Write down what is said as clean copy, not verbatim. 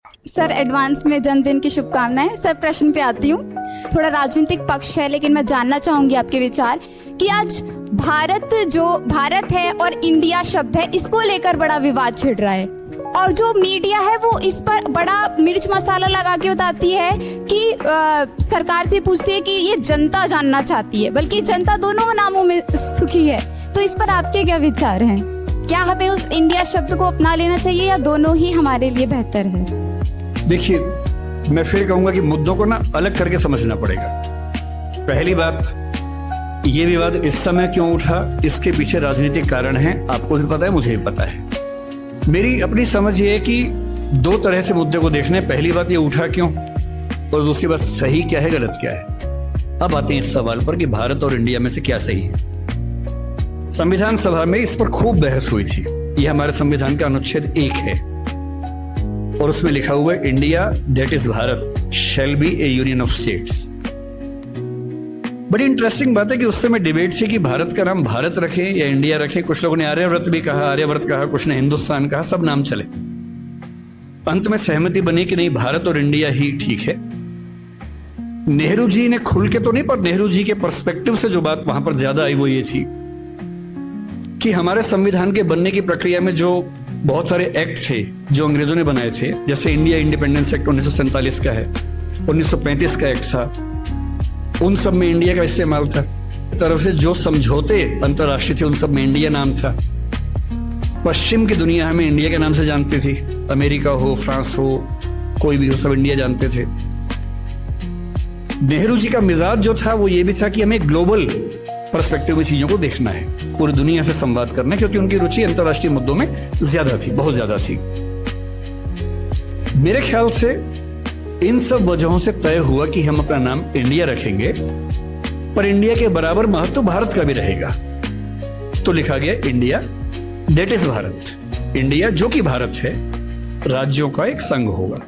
Sir advance में जन्मदिन की शुभकामनाएं। सर प्रश्न पे आती हूँ, थोड़ा राजनीतिक पक्ष है लेकिन मैं जानना चाहूंगी आपके विचार कि आज भारत है और इंडिया शब्द है, इसको लेकर बड़ा विवाद छिड़ रहा है और जो मीडिया है वो इस पर बड़ा मिर्च मसाला लगा के बताती है कि सरकार से पूछती है कि ये जनता जानना चाहती है, बल्कि जनता दोनों नामों में सुखी है। तो इस पर आपके क्या विचार हैं? क्या हमें उस इंडिया शब्द को अपना लेना चाहिए या दोनों ही हमारे लिए बेहतर है? देखिए, मैं फिर कहूंगा कि मुद्दों को ना अलग करके समझना पड़ेगा। पहली बात, ये विवाद इस समय क्यों उठा, इसके पीछे राजनीतिक कारण है। आपको भी पता है, मुझे भी पता है। मेरी अपनी समझ ये है कि दो तरह से मुद्दे को देखना है। पहली बात, ये उठा क्यों, और दूसरी बात, सही क्या है, गलत क्या है। अब आते हैं इस सवाल पर कि भारत और इंडिया में से क्या सही है। संविधान सभा में इस पर खूब बहस हुई थी। यह हमारे संविधान का अनुच्छेद 1 है और उसमें लिखा हुआ है, India that is Bharat shall be A union of states. बड़ी इंटरेस्टिंग बात है कि उस समय डिबेट थी कि भारत का नाम भारत रखें या इंडिया रखें। कुछ लोगों ने आर्यव्रत भी कहा, आर्यव्रत कहा, कुछ ने हिंदुस्तान कहा, सब नाम चले। अंत में सहमति बनी कि नहीं, भारत और इंडिया ही ठीक है। नेहरू जी ने खुल के तो नहीं, पर नेहरू जी के पर्सपेक्टिव से जो बात वहां पर ज्यादा आई वो ये थी कि हमारे संविधान के बनने की प्रक्रिया में जो बहुत सारे एक्ट थे जो अंग्रेजों ने बनाए थे, जैसे इंडिया इंडिपेंडेंस एक्ट 1947 का है, 1935 का एक्ट था, उन सब में इंडिया का इस्तेमाल था। तरफ से जो समझौते अंतरराष्ट्रीय थे उन सब में इंडिया नाम था। पश्चिम की दुनिया हमें इंडिया के नाम से जानती थी, अमेरिका हो, फ्रांस हो, कोई भी हो, सब इंडिया जानते थे। नेहरू जी का मिजाज जो था वो ये भी था कि हमें ग्लोबल पर्सपेक्टिव में चीजों को देखना है, पूरी दुनिया से संवाद करना है, क्योंकि उनकी रुचि अंतरराष्ट्रीय मुद्दों में ज्यादा थी, बहुत ज्यादा थी। मेरे ख्याल से इन सब वजहों से तय हुआ कि हम अपना नाम इंडिया रखेंगे, पर इंडिया के बराबर महत्व भारत का भी रहेगा। तो लिखा गया India that is Bharat. India जो कि भारत है, राज्यों का एक संघ होगा।